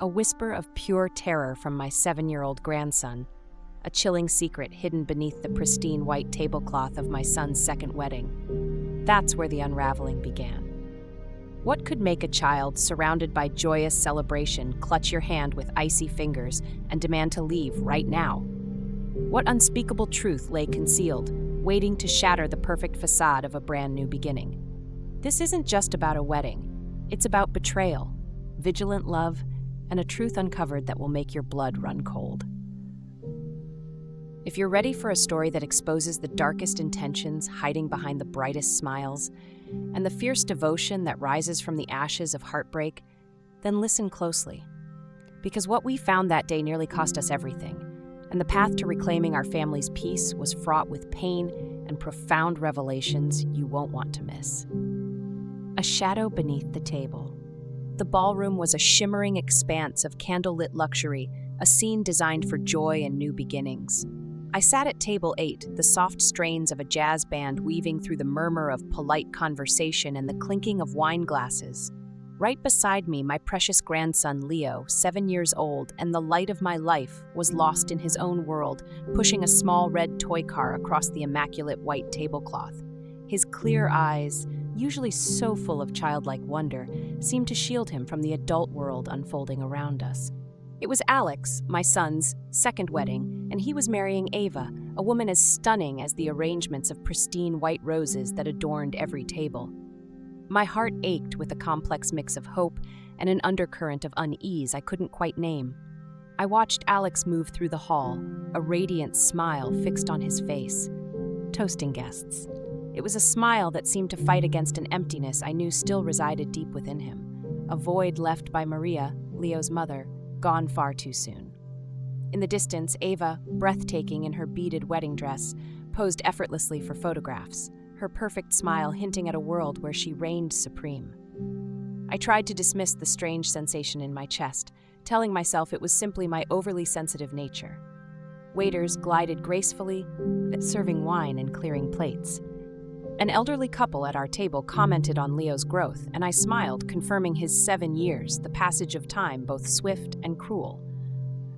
a whisper of pure terror from my 7-year-old grandson, a chilling secret hidden beneath the pristine white tablecloth of my son's second wedding. That's where the unraveling began. What could make a child, surrounded by joyous celebration, clutch your hand with icy fingers and demand to leave right now? What unspeakable truth lay concealed, waiting to shatter the perfect facade of a brand new beginning? This isn't just about a wedding. It's about betrayal, vigilant love, and a truth uncovered that will make your blood run cold. If you're ready for a story that exposes the darkest intentions hiding behind the brightest smiles, and the fierce devotion that rises from the ashes of heartbreak, then listen closely. Because what we found that day nearly cost us everything, and the path to reclaiming our family's peace was fraught with pain and profound revelations you won't want to miss. A shadow beneath the table. The ballroom was a shimmering expanse of candlelit luxury, a scene designed for joy and new beginnings. I sat at table 8, the soft strains of a jazz band weaving through the murmur of polite conversation and the clinking of wine glasses. Right beside me, my precious grandson Leo, 7 years old, and the light of my life, was lost in his own world, pushing a small red toy car across the immaculate white tablecloth. His clear eyes, usually so full of childlike wonder, seemed to shield him from the adult world unfolding around us. It was Alex, my son's second wedding, and he was marrying Ava, a woman as stunning as the arrangements of pristine white roses that adorned every table. My heart ached with a complex mix of hope and an undercurrent of unease I couldn't quite name. I watched Alex move through the hall, a radiant smile fixed on his face, toasting guests. It was a smile that seemed to fight against an emptiness I knew still resided deep within him, a void left by Maria, Leo's mother, gone far too soon. In the distance, Ava, breathtaking in her beaded wedding dress, posed effortlessly for photographs, her perfect smile hinting at a world where she reigned supreme. I tried to dismiss the strange sensation in my chest, telling myself it was simply my overly sensitive nature. Waiters glided gracefully, serving wine and clearing plates. An elderly couple at our table commented on Leo's growth, and I smiled, confirming his 7 years, the passage of time both swift and cruel.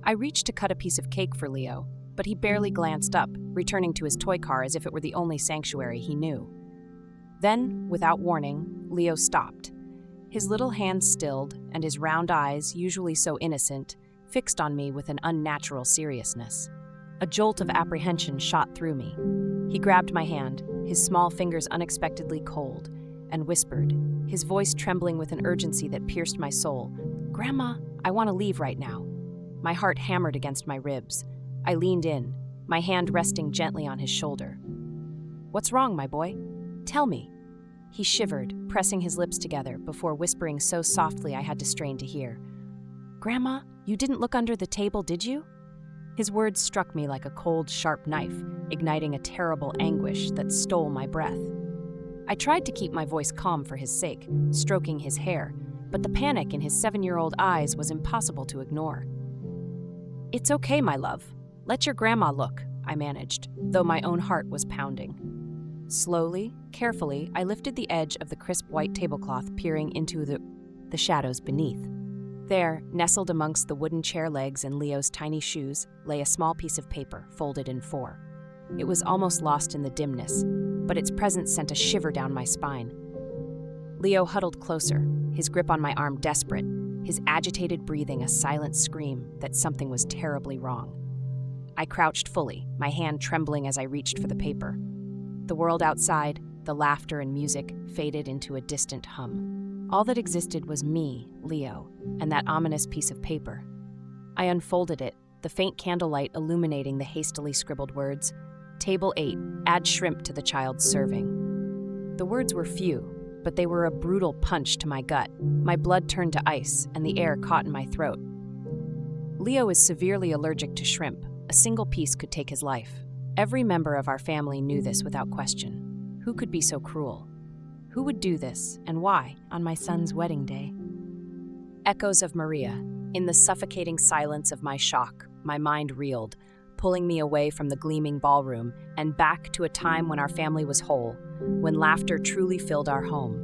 I reached to cut a piece of cake for Leo, but he barely glanced up, returning to his toy car as if it were the only sanctuary he knew. Then, without warning, Leo stopped. His little hands stilled, and his round eyes, usually so innocent, fixed on me with an unnatural seriousness. A jolt of apprehension shot through me. He grabbed my hand, his small fingers unexpectedly cold, and whispered, his voice trembling with an urgency that pierced my soul, "Grandma, I want to leave right now." My heart hammered against my ribs. I leaned in, my hand resting gently on his shoulder. "What's wrong, my boy? Tell me." He shivered, pressing his lips together before whispering so softly I had to strain to hear. "Grandma, you didn't look under the table, did you?" His words struck me like a cold, sharp knife, igniting a terrible anguish that stole my breath. I tried to keep my voice calm for his sake, stroking his hair, but the panic in his 7-year-old eyes was impossible to ignore. "It's okay, my love. Let your grandma look," I managed, though my own heart was pounding. Slowly, carefully, I lifted the edge of the crisp white tablecloth, peering into the shadows beneath. There, nestled amongst the wooden chair legs and Leo's tiny shoes, lay a small piece of paper, folded in 4. It was almost lost in the dimness, but its presence sent a shiver down my spine. Leo huddled closer, his grip on my arm desperate, his agitated breathing a silent scream that something was terribly wrong. I crouched fully, my hand trembling as I reached for the paper. The world outside, the laughter and music, faded into a distant hum. All that existed was me, Leo, and that ominous piece of paper. I unfolded it, the faint candlelight illuminating the hastily scribbled words, "Table 8, add shrimp to the child's serving." The words were few, but they were a brutal punch to my gut. My blood turned to ice, and the air caught in my throat. Leo is severely allergic to shrimp. A single piece could take his life. Every member of our family knew this without question. Who could be so cruel? Who would do this, and why, on my son's wedding day? Echoes of Maria. In the suffocating silence of my shock, my mind reeled, pulling me away from the gleaming ballroom and back to a time when our family was whole, when laughter truly filled our home.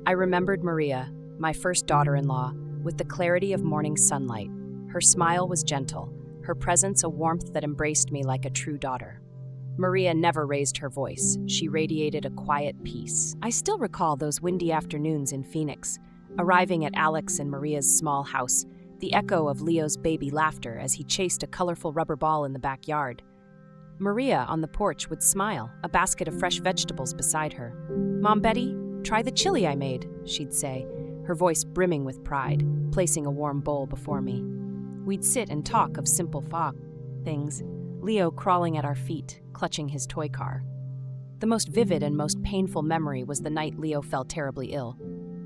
I remembered Maria, my first daughter-in-law, with the clarity of morning sunlight. Her smile was gentle, her presence a warmth that embraced me like a true daughter. Maria never raised her voice. She radiated a quiet peace. I still recall those windy afternoons in Phoenix, arriving at Alex and Maria's small house, the echo of Leo's baby laughter as he chased a colorful rubber ball in the backyard. Maria, on the porch, would smile, a basket of fresh vegetables beside her. "Mom Betty, try the chili I made," she'd say, her voice brimming with pride, placing a warm bowl before me. We'd sit and talk of simple things, Leo crawling at our feet, clutching his toy car. The most vivid and most painful memory was the night Leo fell terribly ill.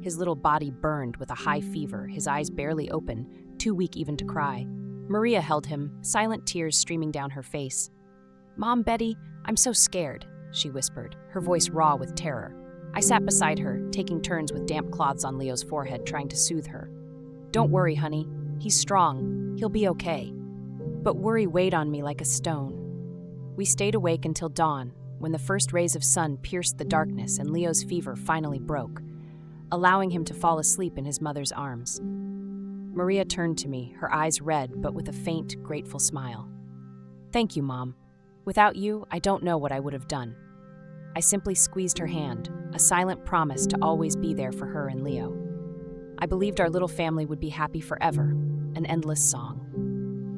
His little body burned with a high fever, his eyes barely open, too weak even to cry. Maria held him, silent tears streaming down her face. "Mom Betty, I'm so scared," she whispered, her voice raw with terror. I sat beside her, taking turns with damp cloths on Leo's forehead, trying to soothe her. "Don't worry, honey. He's strong. He'll be okay." But worry weighed on me like a stone. We stayed awake until dawn, when the first rays of sun pierced the darkness and Leo's fever finally broke, allowing him to fall asleep in his mother's arms. Maria turned to me, her eyes red but with a faint, grateful smile. "Thank you, Mom. Without you, I don't know what I would have done." I simply squeezed her hand, a silent promise to always be there for her and Leo. I believed our little family would be happy forever, an endless song.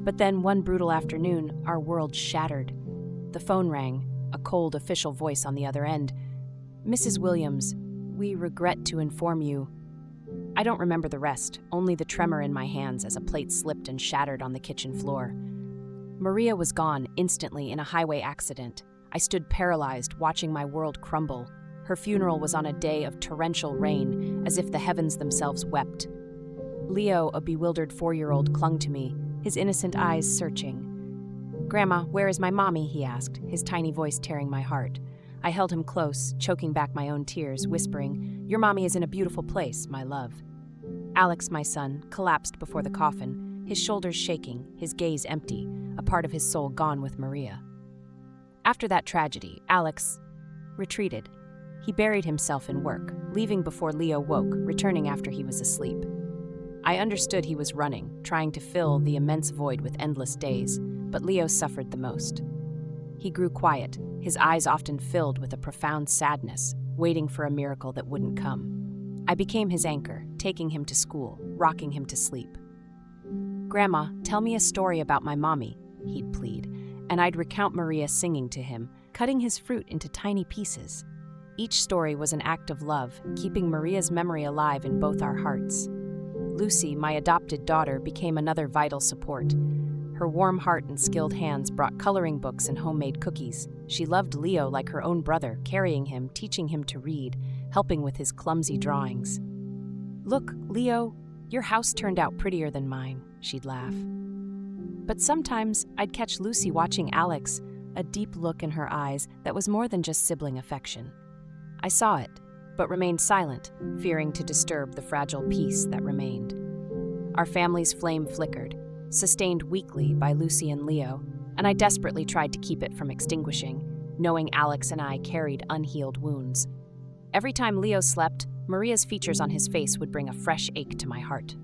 But then, one brutal afternoon, our world shattered. The phone rang, a cold official voice on the other end. "Mrs. Williams, we regret to inform you." I don't remember the rest, only the tremor in my hands as a plate slipped and shattered on the kitchen floor. Maria was gone instantly in a highway accident. I stood paralyzed, watching my world crumble. Her funeral was on a day of torrential rain, as if the heavens themselves wept. Leo, a bewildered 4-year-old, clung to me, his innocent eyes searching. "Grandma, where is my mommy?" he asked, his tiny voice tearing my heart. I held him close, choking back my own tears, whispering, "Your mommy is in a beautiful place, my love." Alex, my son, collapsed before the coffin, his shoulders shaking, his gaze empty, a part of his soul gone with Maria. After that tragedy, Alex retreated. He buried himself in work, leaving before Leo woke, returning after he was asleep. I understood he was running, trying to fill the immense void with endless days, but Leo suffered the most. He grew quiet, his eyes often filled with a profound sadness, waiting for a miracle that wouldn't come. I became his anchor, taking him to school, rocking him to sleep. "Grandma, tell me a story about my mommy," he'd plead, and I'd recount Maria singing to him, cutting his fruit into tiny pieces. Each story was an act of love, keeping Maria's memory alive in both our hearts. Lucy, my adopted daughter, became another vital support. Her warm heart and skilled hands brought coloring books and homemade cookies. She loved Leo like her own brother, carrying him, teaching him to read, helping with his clumsy drawings. "Look, Leo, your house turned out prettier than mine," she'd laugh. But sometimes I'd catch Lucy watching Alex, a deep look in her eyes that was more than just sibling affection. I saw it, but remained silent, fearing to disturb the fragile peace that remained. Our family's flame flickered, sustained weakly by Lucy and Leo, and I desperately tried to keep it from extinguishing, knowing Alex and I carried unhealed wounds. Every time Leo slept, Maria's features on his face would bring a fresh ache to my heart.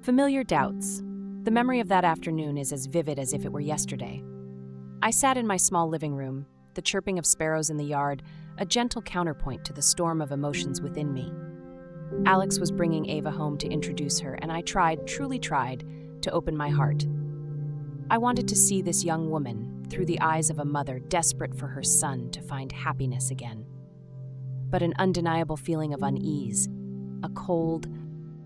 Familiar doubts. The memory of that afternoon is as vivid as if it were yesterday. I sat in my small living room, the chirping of sparrows in the yard, a gentle counterpoint to the storm of emotions within me. Alex was bringing Ava home to introduce her, and I truly tried, to open my heart. I wanted to see this young woman through the eyes of a mother desperate for her son to find happiness again. But an undeniable feeling of unease, a cold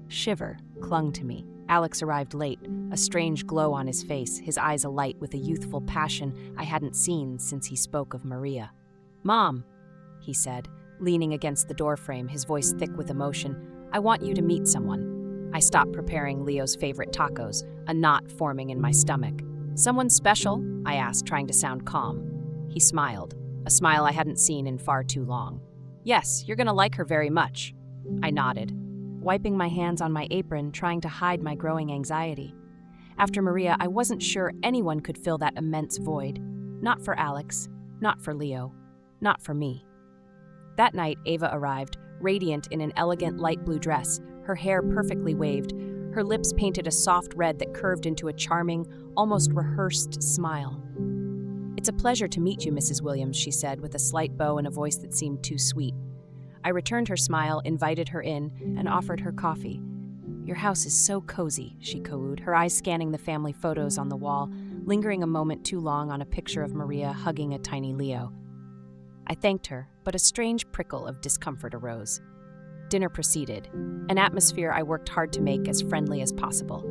shiver, clung to me. Alex arrived late, a strange glow on his face, his eyes alight with a youthful passion I hadn't seen since he spoke of Maria. "Mom," he said, leaning against the doorframe, his voice thick with emotion, "I want you to meet someone." I stopped preparing Leo's favorite tacos, a knot forming in my stomach. "Someone special?" I asked, trying to sound calm. He smiled, a smile I hadn't seen in far too long. "Yes, you're gonna like her very much." I nodded, wiping my hands on my apron, trying to hide my growing anxiety. After Maria, I wasn't sure anyone could fill that immense void. Not for Alex, not for Leo, not for me. That night, Ava arrived, radiant in an elegant light blue dress, her hair perfectly waved, her lips painted a soft red that curved into a charming, almost rehearsed smile. "It's a pleasure to meet you, Mrs. Williams," she said, with a slight bow and a voice that seemed too sweet. I returned her smile, invited her in, and offered her coffee. "Your house is so cozy," she cooed, her eyes scanning the family photos on the wall, lingering a moment too long on a picture of Maria hugging a tiny Leo. I thanked her, but a strange prickle of discomfort arose. Dinner proceeded, an atmosphere I worked hard to make as friendly as possible.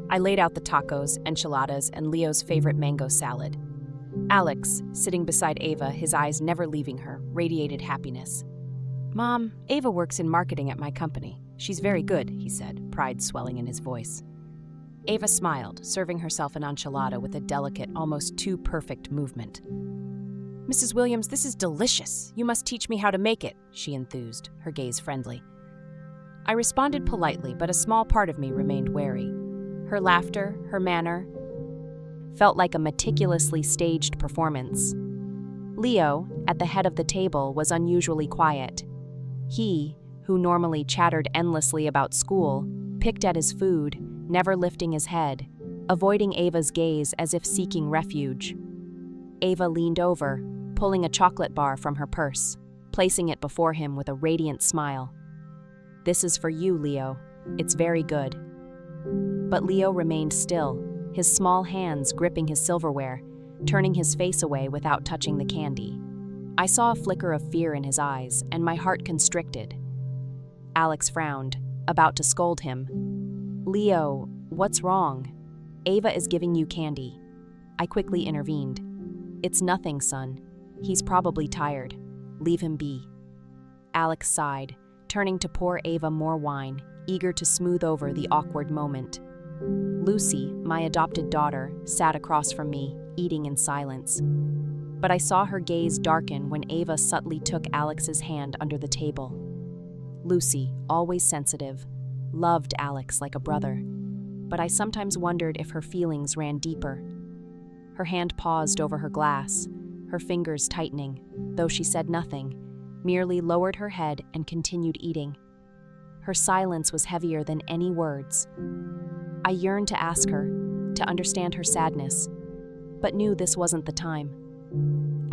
I laid out the tacos, enchiladas, and Leo's favorite mango salad. Alex, sitting beside Ava, his eyes never leaving her, radiated happiness. "Mom, Ava works in marketing at my company. She's very good," he said, pride swelling in his voice. Ava smiled, serving herself an enchilada with a delicate, almost too perfect movement. "Mrs. Williams, this is delicious. You must teach me how to make it," she enthused, her gaze friendly. I responded politely, but a small part of me remained wary. Her laughter, her manner, felt like a meticulously staged performance. Leo, at the head of the table, was unusually quiet. He, who normally chattered endlessly about school, picked at his food, never lifting his head, avoiding Ava's gaze as if seeking refuge. Ava leaned over, pulling a chocolate bar from her purse, placing it before him with a radiant smile. "This is for you, Leo. It's very good." But Leo remained still, his small hands gripping his silverware, turning his face away without touching the candy. I saw a flicker of fear in his eyes, and my heart constricted. Alex frowned, about to scold him. "Leo, what's wrong? Ava is giving you candy." I quickly intervened. "It's nothing, son. He's probably tired. Leave him be." Alex sighed, turning to pour Ava more wine, eager to smooth over the awkward moment. Lucy, my adopted daughter, sat across from me, eating in silence. But I saw her gaze darken when Ava subtly took Alex's hand under the table. Lucy, always sensitive, loved Alex like a brother, but I sometimes wondered if her feelings ran deeper. Her hand paused over her glass, her fingers tightening, though she said nothing, merely lowered her head and continued eating. Her silence was heavier than any words. I yearned to ask her, to understand her sadness, but knew this wasn't the time.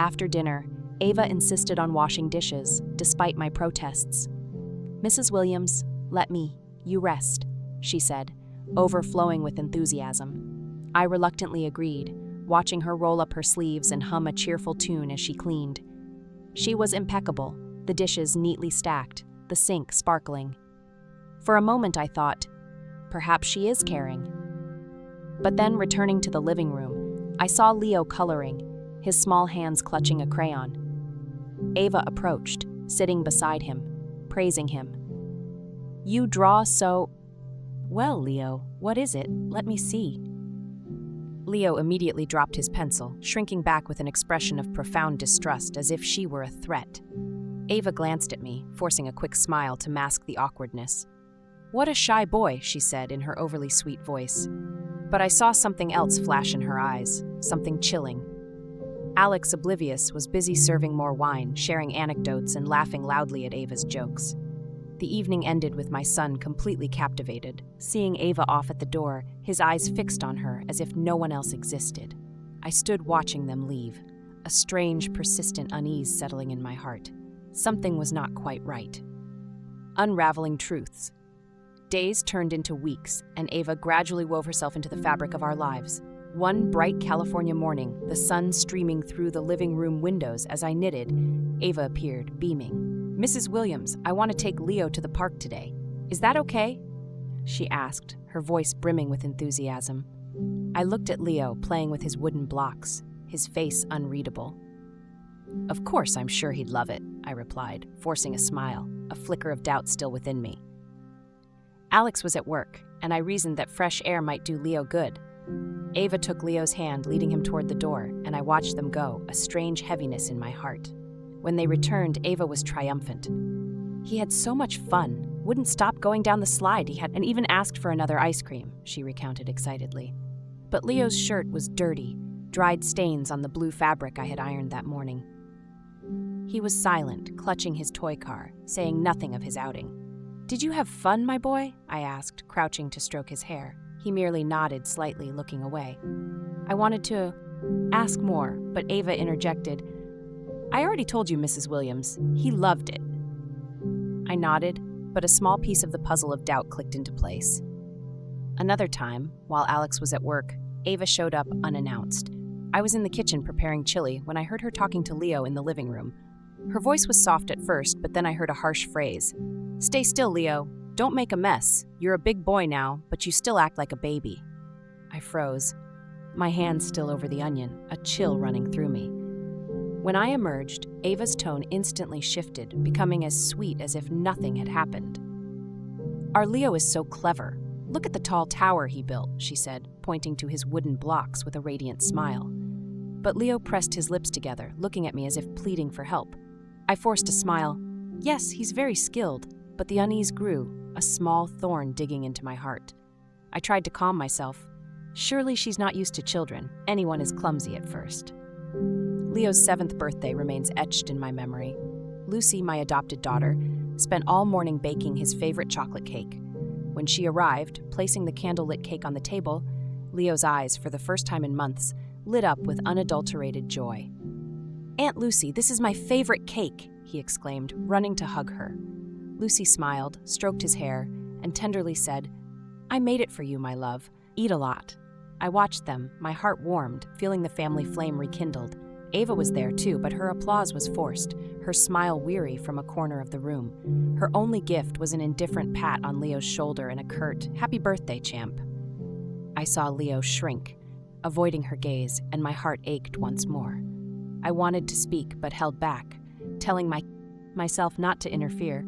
After dinner, Ava insisted on washing dishes, despite my protests. "Mrs. Williams, you rest," she said, overflowing with enthusiasm. I reluctantly agreed, watching her roll up her sleeves and hum a cheerful tune as she cleaned. She was impeccable, the dishes neatly stacked, the sink sparkling. For a moment I thought, perhaps she is caring. But then, returning to the living room, I saw Leo coloring, his small hands clutching a crayon. Ava approached, sitting beside him, praising him. "You draw so well, Leo. What is it? Let me see." Leo immediately dropped his pencil, shrinking back with an expression of profound distrust, as if she were a threat. Ava glanced at me, forcing a quick smile to mask the awkwardness. "What a shy boy," she said in her overly sweet voice. But I saw something else flash in her eyes, something chilling. Alex, oblivious, was busy serving more wine, sharing anecdotes, and laughing loudly at Ava's jokes. The evening ended with my son completely captivated, seeing Ava off at the door, his eyes fixed on her as if no one else existed. I stood watching them leave, a strange, persistent unease settling in my heart. Something was not quite right. Unraveling truths. Days turned into weeks, and Ava gradually wove herself into the fabric of our lives. One bright California morning, the sun streaming through the living room windows as I knitted, Ava appeared, beaming. "Mrs. Williams, I want to take Leo to the park today. Is that okay?" she asked, her voice brimming with enthusiasm. I looked at Leo, playing with his wooden blocks, his face unreadable. "Of course, I'm sure he'd love it," I replied, forcing a smile, a flicker of doubt still within me. Alex was at work, and I reasoned that fresh air might do Leo good. Ava took Leo's hand, leading him toward the door, and I watched them go, a strange heaviness in my heart. When they returned, Ava was triumphant. "He had so much fun, wouldn't stop going down the slide and even asked for another ice cream," she recounted excitedly. But Leo's shirt was dirty, dried stains on the blue fabric I had ironed that morning. He was silent, clutching his toy car, saying nothing of his outing. "Did you have fun, my boy?" I asked, crouching to stroke his hair. He merely nodded slightly, looking away. I wanted to ask more, but Ava interjected, "I already told you, Mrs. Williams. He loved it." I nodded, but a small piece of the puzzle of doubt clicked into place. Another time, while Alex was at work, Ava showed up unannounced. I was in the kitchen preparing chili when I heard her talking to Leo in the living room. Her voice was soft at first, but then I heard a harsh phrase. "Stay still, Leo. Don't make a mess. You're a big boy now, but you still act like a baby." I froze, my hand still over the onion, a chill running through me. When I emerged, Ava's tone instantly shifted, becoming as sweet as if nothing had happened. "Our Leo is so clever. Look at the tall tower he built," she said, pointing to his wooden blocks with a radiant smile. But Leo pressed his lips together, looking at me as if pleading for help. I forced a smile. "Yes, he's very skilled," but the unease grew, a small thorn digging into my heart. I tried to calm myself. Surely she's not used to children. Anyone is clumsy at first. Leo's 7th birthday remains etched in my memory. Lucy, my adopted daughter, spent all morning baking his favorite chocolate cake. When she arrived, placing the candlelit cake on the table, Leo's eyes, for the first time in months, lit up with unadulterated joy. "Aunt Lucy, this is my favorite cake," he exclaimed, running to hug her. Lucy smiled, stroked his hair, and tenderly said, "I made it for you, my love. Eat a lot." I watched them, my heart warmed, feeling the family flame rekindled. Ava was there too, but her applause was forced, her smile weary from a corner of the room. Her only gift was an indifferent pat on Leo's shoulder and a curt, "Happy birthday, champ." I saw Leo shrink, avoiding her gaze, and my heart ached once more. I wanted to speak, but held back, telling myself not to interfere.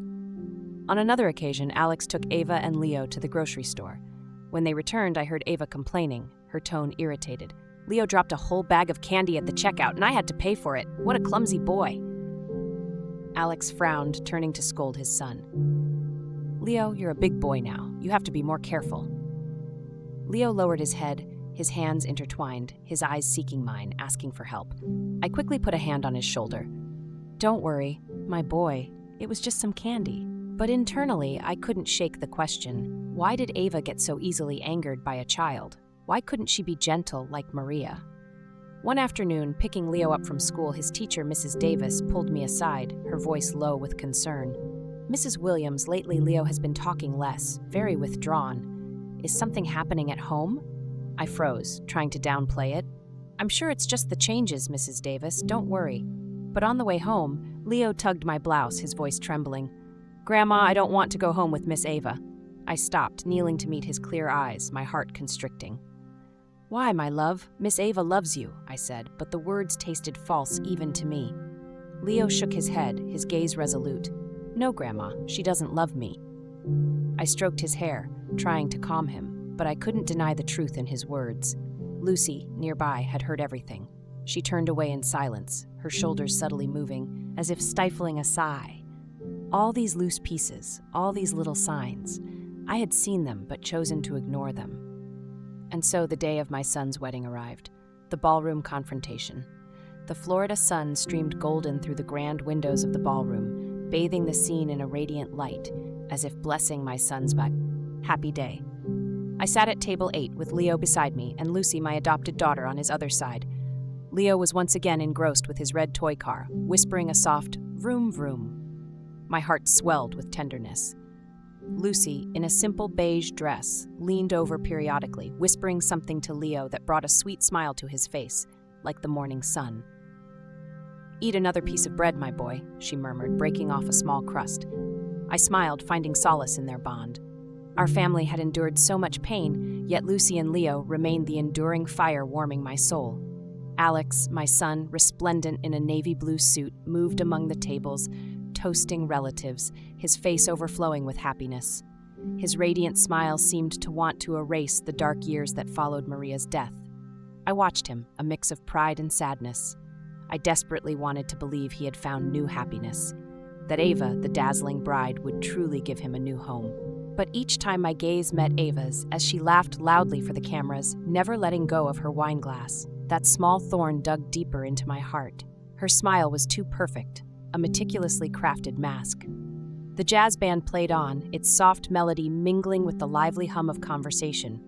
On another occasion, Alex took Ava and Leo to the grocery store. When they returned, I heard Ava complaining, her tone irritated. "Leo dropped a whole bag of candy at the checkout, and I had to pay for it. What a clumsy boy." Alex frowned, turning to scold his son. "Leo, you're a big boy now. You have to be more careful." Leo lowered his head, his hands intertwined, his eyes seeking mine, asking for help. I quickly put a hand on his shoulder. "Don't worry, my boy. It was just some candy." But internally, I couldn't shake the question, why did Ava get so easily angered by a child? Why couldn't she be gentle like Maria? One afternoon, picking Leo up from school, his teacher, Mrs. Davis, pulled me aside, her voice low with concern. "Mrs. Williams, lately Leo has been talking less, very withdrawn. Is something happening at home?" I froze, trying to downplay it. "I'm sure it's just the changes, Mrs. Davis, don't worry." But on the way home, Leo tugged my blouse, his voice trembling. "Grandma, I don't want to go home with Miss Ava." I stopped, kneeling to meet his clear eyes, my heart constricting. "Why, my love? Miss Ava loves you," I said, but the words tasted false even to me. Leo shook his head, his gaze resolute. "No, Grandma, she doesn't love me." I stroked his hair, trying to calm him, but I couldn't deny the truth in his words. Lucy, nearby, had heard everything. She turned away in silence, her shoulders subtly moving, as if stifling a sigh. All these loose pieces, all these little signs, I had seen them but chosen to ignore them. And so the day of my son's wedding arrived, the ballroom confrontation. The Florida sun streamed golden through the grand windows of the ballroom, bathing the scene in a radiant light, as if blessing my son's happy day. I sat at table 8 with Leo beside me and Lucy, my adopted daughter, on his other side. Leo was once again engrossed with his red toy car, whispering a soft vroom vroom. My heart swelled with tenderness. Lucy, in a simple beige dress, leaned over periodically, whispering something to Leo that brought a sweet smile to his face, like the morning sun. "Eat another piece of bread, my boy," she murmured, breaking off a small crust. I smiled, finding solace in their bond. Our family had endured so much pain, yet Lucy and Leo remained the enduring fire warming my soul. Alex, my son, resplendent in a navy blue suit, moved among the tables, toasting relatives, his face overflowing with happiness. His radiant smile seemed to want to erase the dark years that followed Maria's death. I watched him, a mix of pride and sadness. I desperately wanted to believe he had found new happiness, that Ava, the dazzling bride, would truly give him a new home. But each time my gaze met Ava's, as she laughed loudly for the cameras, never letting go of her wine glass, that small thorn dug deeper into my heart. Her smile was too perfect, a meticulously crafted mask. The jazz band played on, its soft melody mingling with the lively hum of conversation.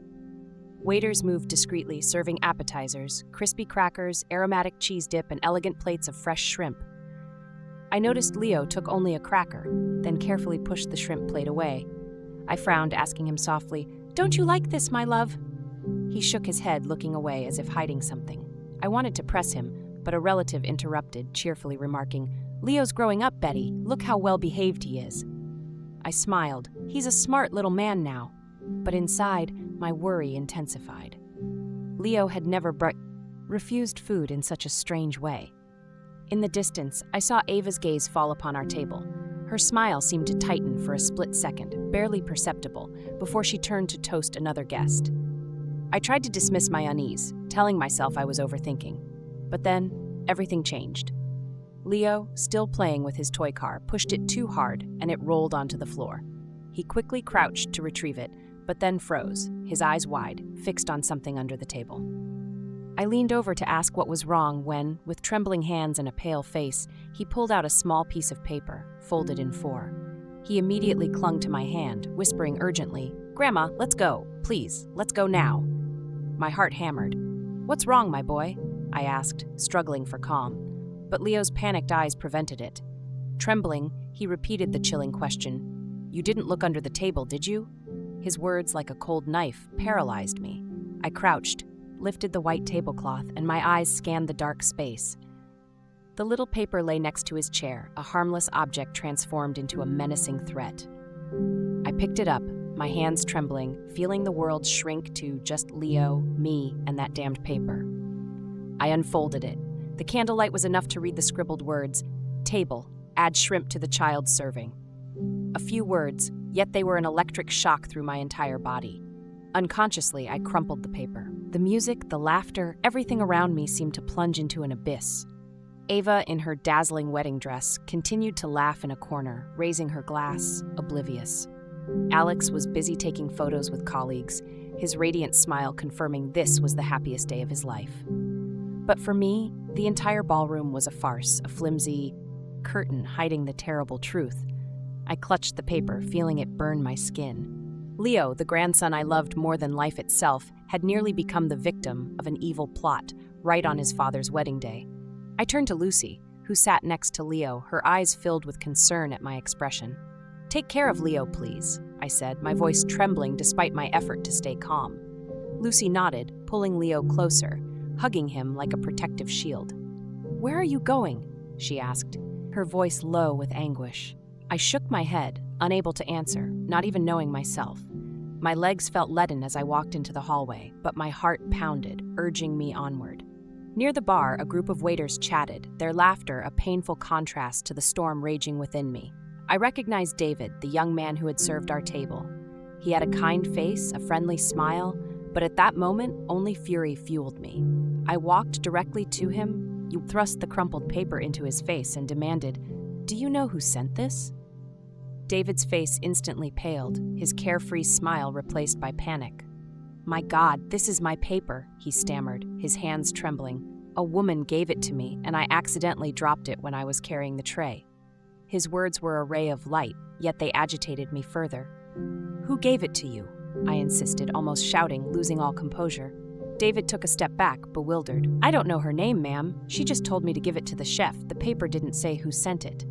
Waiters moved discreetly, serving appetizers, crispy crackers, aromatic cheese dip, and elegant plates of fresh shrimp. I noticed Leo took only a cracker, then carefully pushed the shrimp plate away. I frowned, asking him softly, "Don't you like this, my love?" He shook his head, looking away as if hiding something. I wanted to press him, but a relative interrupted, cheerfully remarking, "Leo's growing up, Betty. Look how well-behaved he is." I smiled. He's a smart little man now. But inside, my worry intensified. Leo had never refused food in such a strange way. In the distance, I saw Ava's gaze fall upon our table. Her smile seemed to tighten for a split second, barely perceptible, before she turned to toast another guest. I tried to dismiss my unease, telling myself I was overthinking. But then, everything changed. Leo, still playing with his toy car, pushed it too hard, and it rolled onto the floor. He quickly crouched to retrieve it, but then froze, his eyes wide, fixed on something under the table. I leaned over to ask what was wrong when, with trembling hands and a pale face, he pulled out a small piece of paper, folded in 4. He immediately clung to my hand, whispering urgently, "Grandma, let's go. Please, let's go now." My heart hammered. "What's wrong, my boy?" I asked, struggling for calm. But Leo's panicked eyes prevented it. Trembling, he repeated the chilling question, "You didn't look under the table, did you?" His words, like a cold knife, paralyzed me. I crouched, lifted the white tablecloth, and my eyes scanned the dark space. The little paper lay next to his chair, a harmless object transformed into a menacing threat. I picked it up, my hands trembling, feeling the world shrink to just Leo, me, and that damned paper. I unfolded it. The candlelight was enough to read the scribbled words, "Table, add shrimp to the child's serving." A few words, yet they were an electric shock through my entire body. Unconsciously, I crumpled the paper. The music, the laughter, everything around me seemed to plunge into an abyss. Ava, in her dazzling wedding dress, continued to laugh in a corner, raising her glass, oblivious. Alex was busy taking photos with colleagues, his radiant smile confirming this was the happiest day of his life. But for me, the entire ballroom was a farce, a flimsy curtain hiding the terrible truth. I clutched the paper, feeling it burn my skin. Leo, the grandson I loved more than life itself, had nearly become the victim of an evil plot right on his father's wedding day. I turned to Lucy, who sat next to Leo, her eyes filled with concern at my expression. "Take care of Leo, please," I said, my voice trembling despite my effort to stay calm. Lucy nodded, pulling Leo closer, hugging him like a protective shield. "Where are you going?" she asked, her voice low with anguish. I shook my head, unable to answer, not even knowing myself. My legs felt leaden as I walked into the hallway, but my heart pounded, urging me onward. Near the bar, a group of waiters chatted, their laughter a painful contrast to the storm raging within me. I recognized David, the young man who had served our table. He had a kind face, a friendly smile, but at that moment, only fury fueled me. I walked directly to him, thrust the crumpled paper into his face, and demanded, "Do you know who sent this?" David's face instantly paled, his carefree smile replaced by panic. "My God, this is my paper," he stammered, his hands trembling. "A woman gave it to me, and I accidentally dropped it when I was carrying the tray." His words were a ray of light, yet they agitated me further. "Who gave it to you?" I insisted, almost shouting, losing all composure. David took a step back, bewildered. "I don't know her name, ma'am. She just told me to give it to the chef. The paper didn't say who sent it."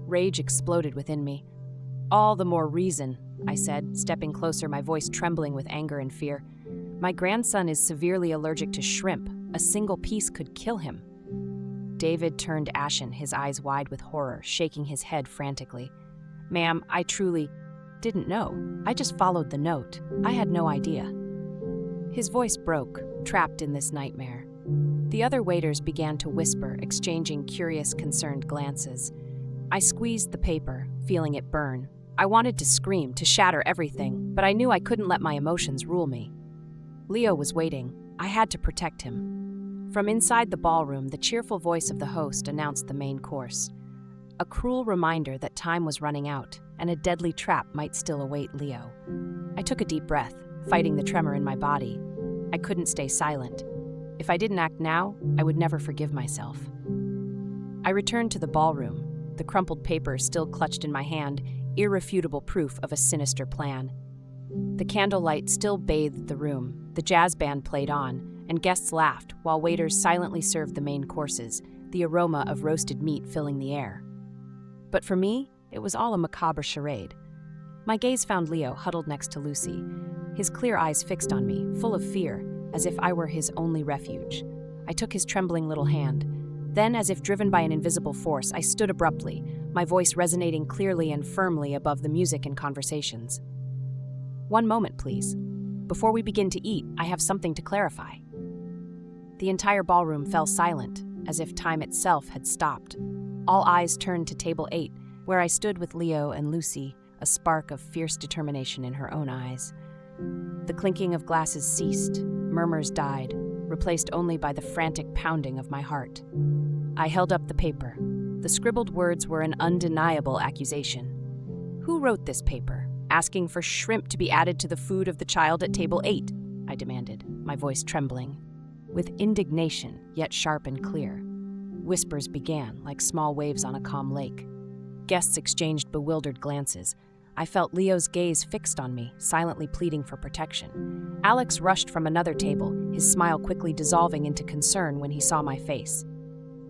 Rage exploded within me. "All the more reason," I said, stepping closer, my voice trembling with anger and fear. "My grandson is severely allergic to shrimp. A single piece could kill him." David turned ashen, his eyes wide with horror, shaking his head frantically. "Ma'am, I truly didn't know. I just followed the note. I had no idea." His voice broke, trapped in this nightmare. The other waiters began to whisper, exchanging curious, concerned glances. I squeezed the paper, feeling it burn. I wanted to scream, to shatter everything, but I knew I couldn't let my emotions rule me. Leo was waiting. I had to protect him. From inside the ballroom, the cheerful voice of the host announced the main course. A cruel reminder that time was running out, and a deadly trap might still await Leo. I took a deep breath, fighting the tremor in my body. I couldn't stay silent. If I didn't act now, I would never forgive myself. I returned to the ballroom. the crumpled paper still clutched in my hand, irrefutable proof of a sinister plan. The candlelight still bathed the room, the jazz band played on, and guests laughed while waiters silently served the main courses, the aroma of roasted meat filling the air. But for me, it was all a macabre charade. My gaze found Leo huddled next to Lucy, his clear eyes fixed on me, full of fear, as if I were his only refuge. I took his trembling little hand. Then, as if driven by an invisible force, I stood abruptly, my voice resonating clearly and firmly above the music and conversations. "One moment, please. Before we begin to eat, I have something to clarify." The entire ballroom fell silent, as if time itself had stopped. All eyes turned to table 8, where I stood with Leo and Lucy, a spark of fierce determination in her own eyes. The clinking of glasses ceased, murmurs died, replaced only by the frantic pounding of my heart. I held up the paper. The scribbled words were an undeniable accusation. "Who wrote this paper, asking for shrimp to be added to the food of the child at table 8? I demanded, my voice trembling. With indignation, yet sharp and clear. Whispers began, like small waves on a calm lake. Guests exchanged bewildered glances. I felt Leo's gaze fixed on me, silently pleading for protection. Alex rushed from another table, his smile quickly dissolving into concern when he saw my face.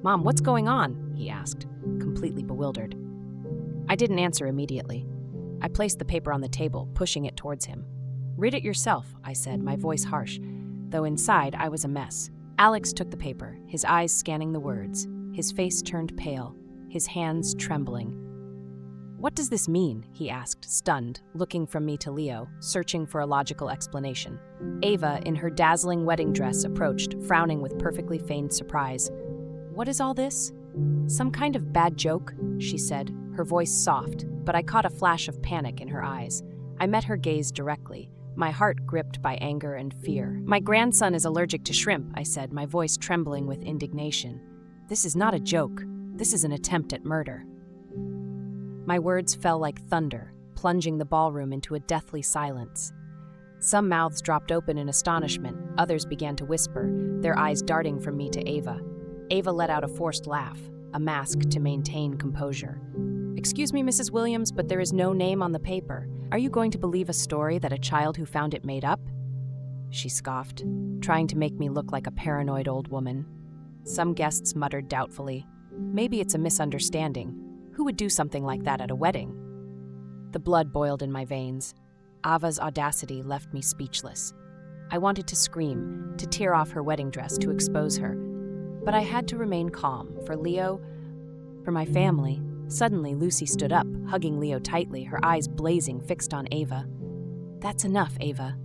"Mom, what's going on?" he asked, completely bewildered. I didn't answer immediately. I placed the paper on the table, pushing it towards him. "Read it yourself," I said, my voice harsh, though inside I was a mess. Alex took the paper, his eyes scanning the words, his face turned pale, his hands trembling. "What does this mean?" he asked, stunned, looking from me to Leo, searching for a logical explanation. Ava, in her dazzling wedding dress, approached, frowning with perfectly feigned surprise. "What is all this?" "Some kind of bad joke," she said, her voice soft, but I caught a flash of panic in her eyes. I met her gaze directly, my heart gripped by anger and fear. "My grandson is allergic to shrimp," I said, my voice trembling with indignation. "This is not a joke. This is an attempt at murder." My words fell like thunder, plunging the ballroom into a deathly silence. Some mouths dropped open in astonishment, others began to whisper, their eyes darting from me to Ava. Ava let out a forced laugh, a mask to maintain composure. "Excuse me, Mrs. Williams, but there is no name on the paper. Are you going to believe a story that a child who found it made up?" She scoffed, trying to make me look like a paranoid old woman. Some guests muttered doubtfully, "Maybe it's a misunderstanding. Who would do something like that at a wedding?" The blood boiled in my veins. Ava's audacity left me speechless. I wanted to scream, to tear off her wedding dress, to expose her. But I had to remain calm, for Leo, for my family. Suddenly, Lucy stood up, hugging Leo tightly, her eyes blazing, fixed on Ava. "That's enough, Ava."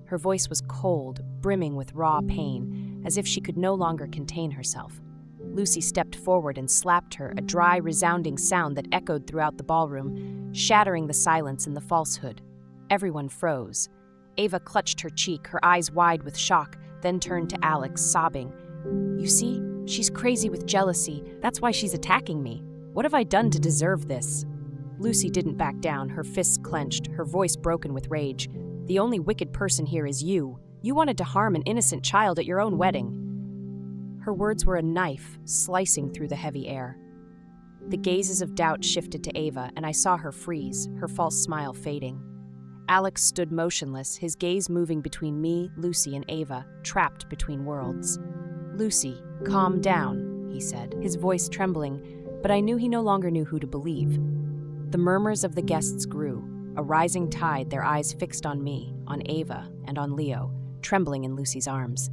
Her voice was cold, brimming with raw pain, as if she could no longer contain herself. Lucy stepped forward and slapped her, a dry, resounding sound that echoed throughout the ballroom, shattering the silence and the falsehood. Everyone froze. Ava clutched her cheek, her eyes wide with shock, then turned to Alex, sobbing. "You see? She's crazy with jealousy. That's why she's attacking me. What have I done to deserve this?" Lucy didn't back down, her fists clenched, her voice broken with rage. "The only wicked person here is you. You wanted to harm an innocent child at your own wedding." Her words were a knife, slicing through the heavy air. The gazes of doubt shifted to Ava, and I saw her freeze, her false smile fading. Alex stood motionless, his gaze moving between me, Lucy, and Ava, trapped between worlds. "Lucy, calm down," he said, his voice trembling, but I knew he no longer knew who to believe. The murmurs of the guests grew, a rising tide, their eyes fixed on me, on Ava, and on Leo, trembling in Lucy's arms.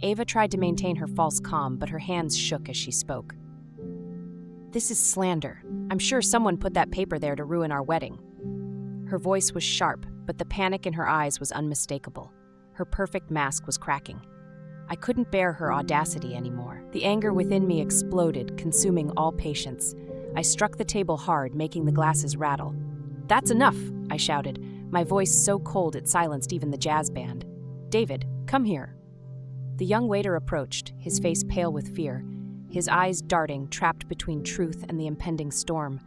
Ava tried to maintain her false calm, but her hands shook as she spoke. "This is slander. I'm sure someone put that paper there to ruin our wedding." Her voice was sharp, but the panic in her eyes was unmistakable. Her perfect mask was cracking. I couldn't bear her audacity anymore. The anger within me exploded, consuming all patience. I struck the table hard, making the glasses rattle. "That's enough," I shouted, my voice so cold it silenced even the jazz band. "David, come here." The young waiter approached, his face pale with fear, his eyes darting, trapped between truth and the impending storm.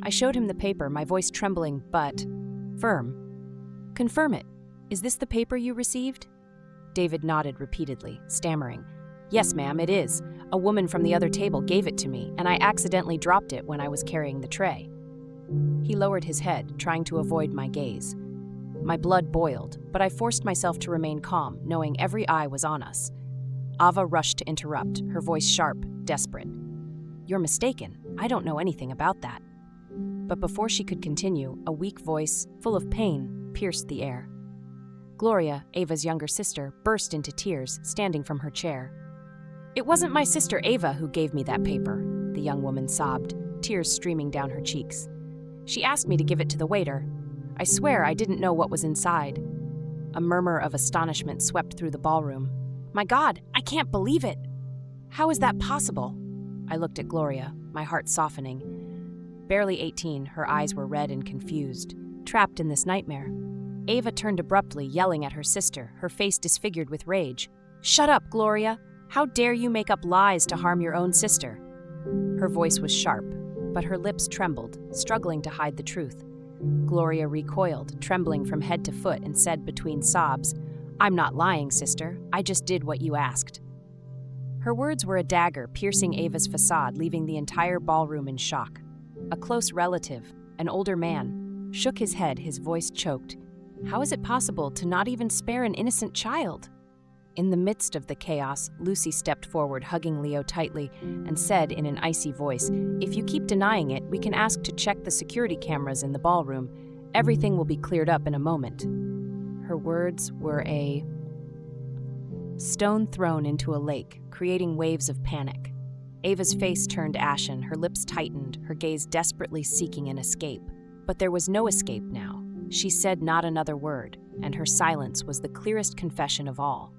I showed him the paper, my voice trembling, but firm. "Confirm it. Is this the paper you received?" David nodded repeatedly, stammering. "Yes, ma'am, it is. A woman from the other table gave it to me, and I accidentally dropped it when I was carrying the tray. He lowered his head, trying to avoid my gaze. My blood boiled, but I forced myself to remain calm, knowing every eye was on us. Ava rushed to interrupt, her voice sharp, desperate. "You're mistaken. I don't know anything about that." But before she could continue, a weak voice, full of pain, pierced the air. Gloria, Ava's younger sister, burst into tears, standing from her chair. "It wasn't my sister Ava who gave me that paper," the young woman sobbed, tears streaming down her cheeks. "She asked me to give it to the waiter. I swear I didn't know what was inside." A murmur of astonishment swept through the ballroom. "My God, I can't believe it! How is that possible?" I looked at Gloria, my heart softening. Barely 18, her eyes were red and confused, trapped in this nightmare. Ava turned abruptly, yelling at her sister, her face disfigured with rage. "Shut up, Gloria! How dare you make up lies to harm your own sister?" Her voice was sharp, but her lips trembled, struggling to hide the truth. Gloria recoiled, trembling from head to foot, and said between sobs, "I'm not lying, sister. I just did what you asked." Her words were a dagger piercing Ava's facade, leaving the entire ballroom in shock. A close relative, an older man, shook his head, his voice choked. How is it possible to not even spare an innocent child? In the midst of the chaos, Lucy stepped forward, hugging Leo tightly, and said in an icy voice, "If you keep denying it, we can ask to check the security cameras in the ballroom. Everything will be cleared up in a moment." Her words were a stone thrown into a lake, creating waves of panic. Ava's face turned ashen, her lips tightened, her gaze desperately seeking an escape. But there was no escape now. She said not another word, and her silence was the clearest confession of all.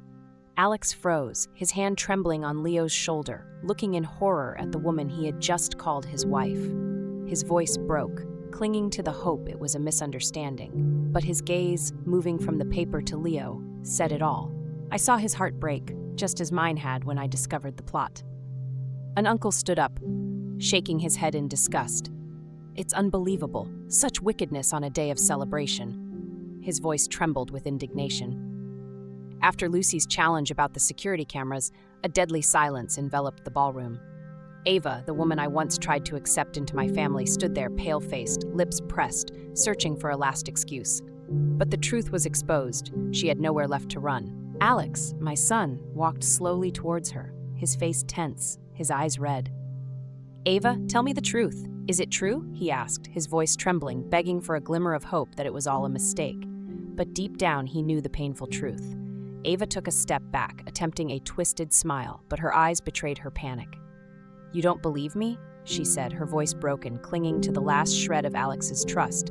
Alex froze, his hand trembling on Leo's shoulder, looking in horror at the woman he had just called his wife. His voice broke, clinging to the hope it was a misunderstanding, but his gaze, moving from the paper to Leo, said it all. I saw his heart break, just as mine had when I discovered the plot. An uncle stood up, shaking his head in disgust. "It's unbelievable, such wickedness on a day of celebration." His voice trembled with indignation. After Lucy's challenge about the security cameras, a deadly silence enveloped the ballroom. Ava, the woman I once tried to accept into my family, stood there pale-faced, lips pressed, searching for a last excuse. But the truth was exposed. She had nowhere left to run. Alex, my son, walked slowly towards her, his face tense, his eyes red. "Ava, tell me the truth. Is it true?" he asked, his voice trembling, begging for a glimmer of hope that it was all a mistake. But deep down, he knew the painful truth. Ava took a step back, attempting a twisted smile, but her eyes betrayed her panic. "You don't believe me?" she said, her voice broken, clinging to the last shred of Alex's trust.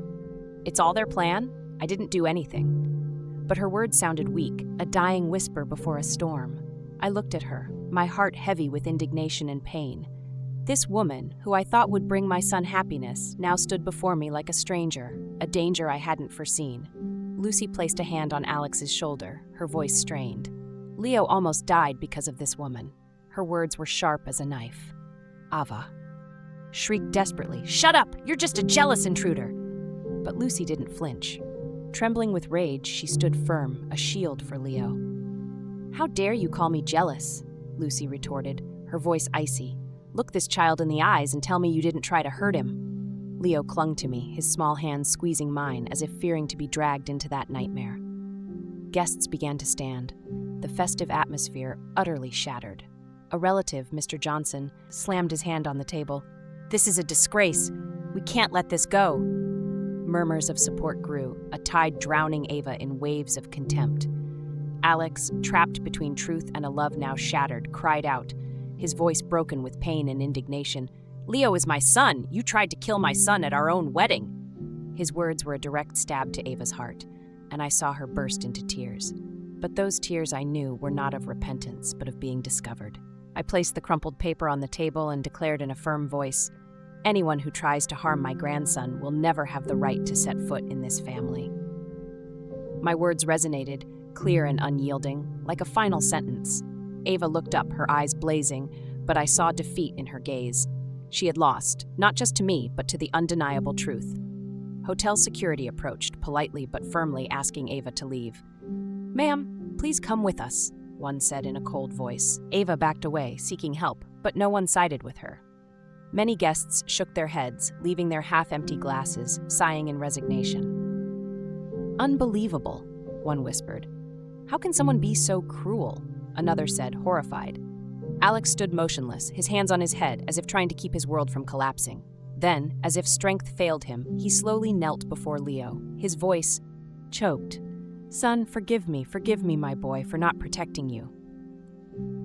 "It's all their plan? I didn't do anything." But her words sounded weak, a dying whisper before a storm. I looked at her, my heart heavy with indignation and pain. This woman, who I thought would bring my son happiness, now stood before me like a stranger, a danger I hadn't foreseen. Lucy placed a hand on Alex's shoulder, her voice strained. Leo almost died because of this woman. Her words were sharp as a knife. Ava shrieked desperately, "Shut up! You're just a jealous intruder!" But Lucy didn't flinch. Trembling with rage, she stood firm, a shield for Leo. "How dare you call me jealous?" Lucy retorted, her voice icy. "Look this child in the eyes and tell me you didn't try to hurt him." Leo clung to me, his small hands squeezing mine as if fearing to be dragged into that nightmare. Guests began to stand, the festive atmosphere utterly shattered. A relative, Mr. Johnson, slammed his hand on the table. "This is a disgrace. We can't let this go." Murmurs of support grew, a tide drowning Ava in waves of contempt. Alex, trapped between truth and a love now shattered, cried out, his voice broken with pain and indignation. "Leo is my son. You tried to kill my son at our own wedding." His words were a direct stab to Ava's heart, and I saw her burst into tears. But those tears, I knew, were not of repentance, but of being discovered. I placed the crumpled paper on the table and declared in a firm voice, "Anyone who tries to harm my grandson will never have the right to set foot in this family." My words resonated, clear and unyielding, like a final sentence. Ava looked up, her eyes blazing, but I saw defeat in her gaze. She had lost, not just to me, but to the undeniable truth. Hotel security approached, politely but firmly asking Ava to leave. "Ma'am, please come with us," one said in a cold voice. Ava backed away, seeking help, But no one sided with her. Many guests shook their heads, leaving their half-empty glasses, sighing in resignation. "Unbelievable," one whispered. "How can someone be so cruel?" another said, horrified. Alex stood motionless, his hands on his head, as if trying to keep his world from collapsing. Then, as if strength failed him, he slowly knelt before Leo, his voice choked. "Son, forgive me, my boy, for not protecting you."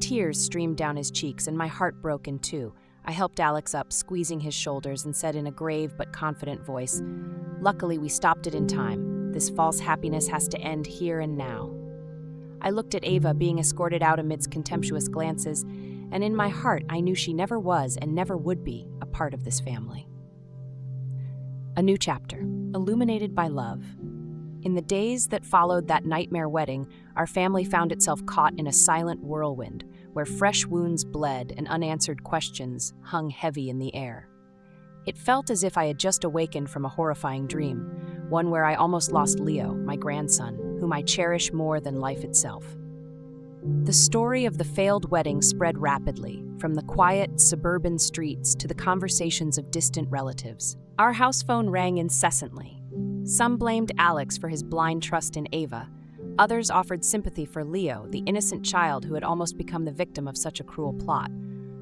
Tears streamed down his cheeks, and my heart broke in two. I helped Alex up, squeezing his shoulders, and said in a grave but confident voice, "Luckily, we stopped it in time. This false happiness has to end here and now." I looked at Ava being escorted out amidst contemptuous glances, and in my heart I knew she never was and never would be a part of this family. A new chapter, illuminated by love. In the days that followed that nightmare wedding, our family found itself caught in a silent whirlwind, where fresh wounds bled and unanswered questions hung heavy in the air. It felt as if I had just awakened from a horrifying dream, one where I almost lost Leo, my grandson, whom I cherish more than life itself. The story of the failed wedding spread rapidly, from the quiet suburban streets to the conversations of distant relatives. Our house phone rang incessantly. Some blamed Alex for his blind trust in Ava. Others offered sympathy for Leo, the innocent child who had almost become the victim of such a cruel plot.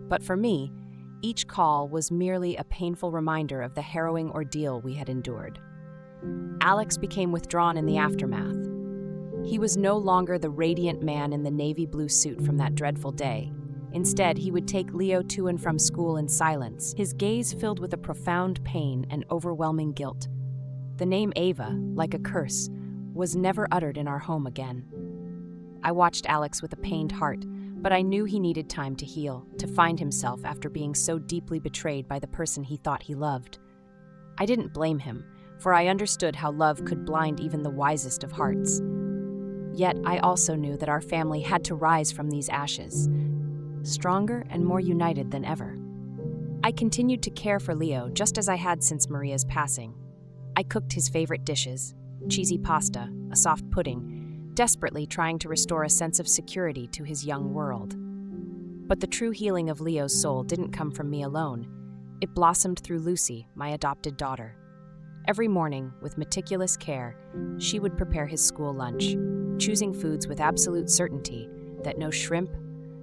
But for me, each call was merely a painful reminder of the harrowing ordeal we had endured. Alex became withdrawn in the aftermath. He was no longer the radiant man in the navy blue suit from that dreadful day. Instead, he would take Leo to and from school in silence, his gaze filled with a profound pain and overwhelming guilt. The name Ava, like a curse, was never uttered in our home again. I watched Alex with a pained heart, but I knew he needed time to heal, to find himself after being so deeply betrayed by the person he thought he loved. I didn't blame him, for I understood how love could blind even the wisest of hearts. Yet I also knew that our family had to rise from these ashes, stronger and more united than ever. I continued to care for Leo just as I had since Maria's passing. I cooked his favorite dishes, cheesy pasta, a soft pudding, desperately trying to restore a sense of security to his young world. But the true healing of Leo's soul didn't come from me alone. It blossomed through Lucy, my adopted daughter. Every morning, with meticulous care, she would prepare his school lunch, choosing foods with absolute certainty that no shrimp,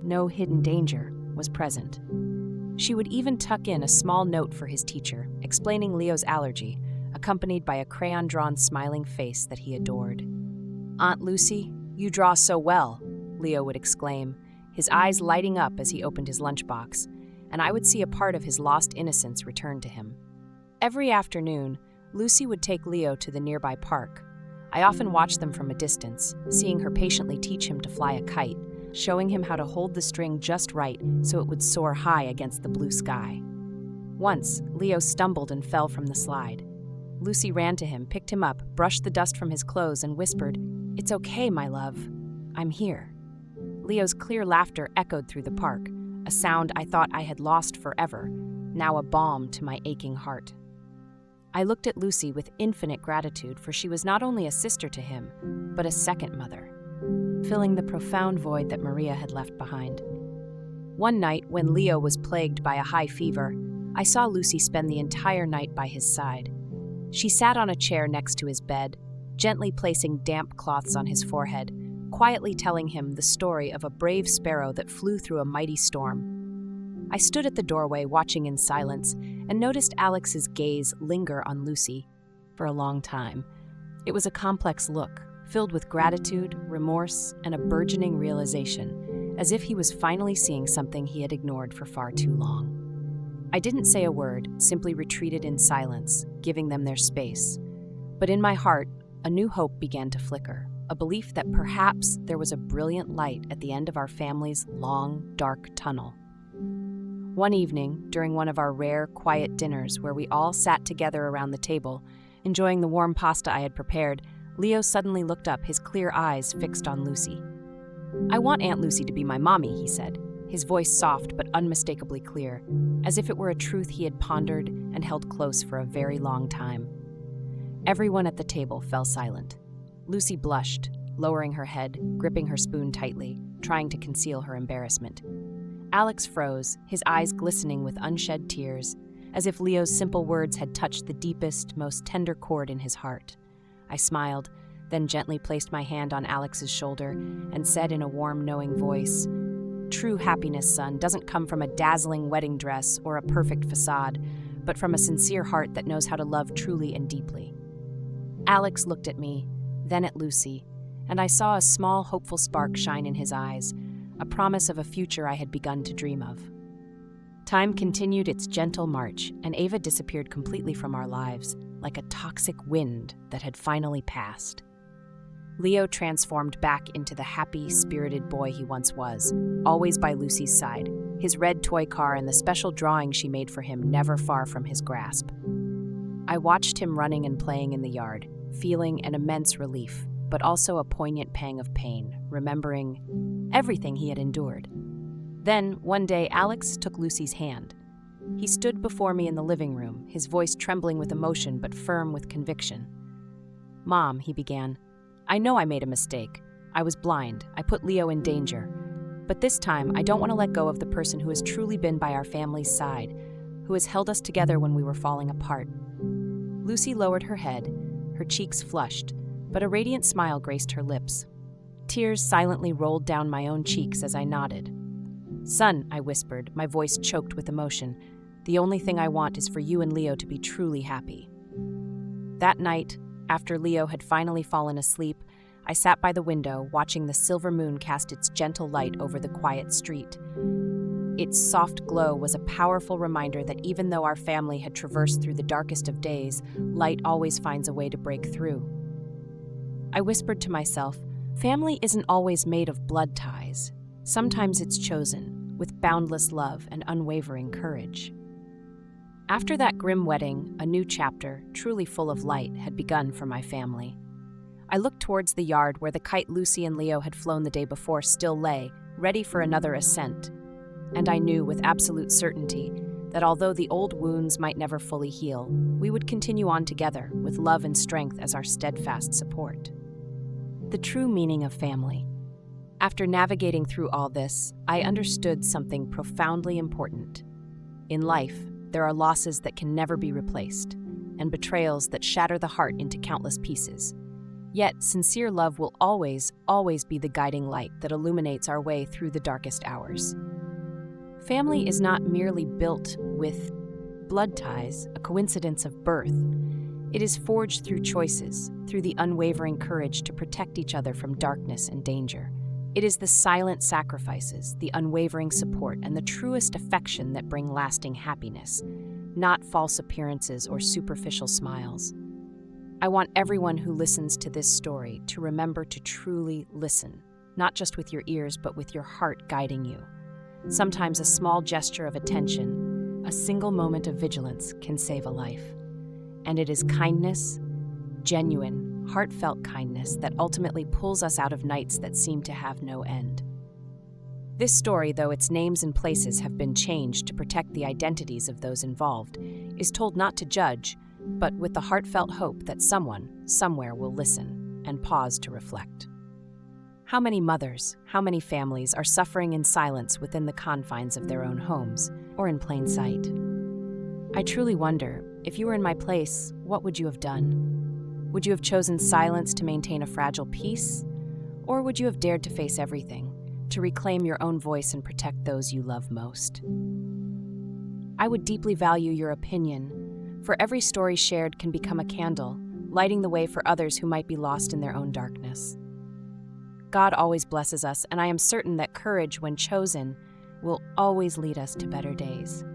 no hidden danger was present. She would even tuck in a small note for his teacher, explaining Leo's allergy, accompanied by a crayon-drawn smiling face that he adored. "Aunt Lucy, you draw so well," Leo would exclaim, his eyes lighting up as he opened his lunchbox, and I would see a part of his lost innocence return to him. Every afternoon, Lucy would take Leo to the nearby park. I often watched them from a distance, seeing her patiently teach him to fly a kite, showing him how to hold the string just right so it would soar high against the blue sky. Once, Leo stumbled and fell from the slide. Lucy ran to him, picked him up, brushed the dust from his clothes, and whispered, "It's okay, my love. I'm here." Leo's clear laughter echoed through the park, a sound I thought I had lost forever, now a balm to my aching heart. I looked at Lucy with infinite gratitude, for she was not only a sister to him, but a second mother, filling the profound void that Maria had left behind. One night, when Leo was plagued by a high fever, I saw Lucy spend the entire night by his side. She sat on a chair next to his bed, gently placing damp cloths on his forehead, quietly telling him the story of a brave sparrow that flew through a mighty storm. I stood at the doorway watching in silence and noticed Alex's gaze linger on Lucy for a long time. It was a complex look, filled with gratitude, remorse, and a burgeoning realization, as if he was finally seeing something he had ignored for far too long. I didn't say a word, simply retreated in silence, giving them their space. But in my heart, a new hope began to flicker, a belief that perhaps there was a brilliant light at the end of our family's long, dark tunnel. One evening, during one of our rare, quiet dinners where we all sat together around the table, enjoying the warm pasta I had prepared, Leo suddenly looked up, his clear eyes fixed on Lucy. "I want Aunt Lucy to be my mommy," he said, his voice soft but unmistakably clear, as if it were a truth he had pondered and held close for a very long time. Everyone at the table fell silent. Lucy blushed, lowering her head, gripping her spoon tightly, trying to conceal her embarrassment. Alex froze, his eyes glistening with unshed tears, as if Leo's simple words had touched the deepest, most tender chord in his heart. I smiled, then gently placed my hand on Alex's shoulder and said in a warm, knowing voice, "True happiness, son, doesn't come from a dazzling wedding dress or a perfect facade, but from a sincere heart that knows how to love truly and deeply." Alex looked at me, then at Lucy, and I saw a small, hopeful spark shine in his eyes, a promise of a future I had begun to dream of. Time continued its gentle march, and Ava disappeared completely from our lives, like a toxic wind that had finally passed. Leo transformed back into the happy, spirited boy he once was, always by Lucy's side, his red toy car and the special drawing she made for him never far from his grasp. I watched him running and playing in the yard, feeling an immense relief, but also a poignant pang of pain, remembering everything he had endured. Then, one day, Alex took Lucy's hand. He stood before me in the living room, his voice trembling with emotion but firm with conviction. "Mom," he began, "I know I made a mistake. I was blind. I put Leo in danger. But this time, I don't want to let go of the person who has truly been by our family's side, who has held us together when we were falling apart." Lucy lowered her head, her cheeks flushed, but a radiant smile graced her lips. Tears silently rolled down my own cheeks as I nodded. "Son," I whispered, my voice choked with emotion, "the only thing I want is for you and Leo to be truly happy." That night, after Leo had finally fallen asleep, I sat by the window, watching the silver moon cast its gentle light over the quiet street. Its soft glow was a powerful reminder that even though our family had traversed through the darkest of days, light always finds a way to break through. I whispered to myself, family isn't always made of blood ties. Sometimes it's chosen, with boundless love and unwavering courage. After that grim wedding, a new chapter, truly full of light, had begun for my family. I looked towards the yard where the kite Lucy and Leo had flown the day before still lay, ready for another ascent. And I knew with absolute certainty that although the old wounds might never fully heal, we would continue on together with love and strength as our steadfast support. The true meaning of family. After navigating through all this, I understood something profoundly important. In life, there are losses that can never be replaced, and betrayals that shatter the heart into countless pieces. Yet, sincere love will always, always be the guiding light that illuminates our way through the darkest hours. Family is not merely built with blood ties, a coincidence of birth. It is forged through choices, through the unwavering courage to protect each other from darkness and danger. It is the silent sacrifices, the unwavering support, and the truest affection that bring lasting happiness, not false appearances or superficial smiles. I want everyone who listens to this story to remember to truly listen, not just with your ears, but with your heart guiding you. Sometimes a small gesture of attention, a single moment of vigilance can save a life. And it is kindness, genuine, heartfelt kindness that ultimately pulls us out of nights that seem to have no end. This story, though its names and places have been changed to protect the identities of those involved, is told not to judge, but with the heartfelt hope that someone, somewhere will listen and pause to reflect. How many mothers, how many families are suffering in silence within the confines of their own homes, or in plain sight? I truly wonder, if you were in my place, what would you have done? Would you have chosen silence to maintain a fragile peace? Or would you have dared to face everything, to reclaim your own voice and protect those you love most? I would deeply value your opinion, for every story shared can become a candle, lighting the way for others who might be lost in their own darkness. God always blesses us, and I am certain that courage, when chosen, will always lead us to better days.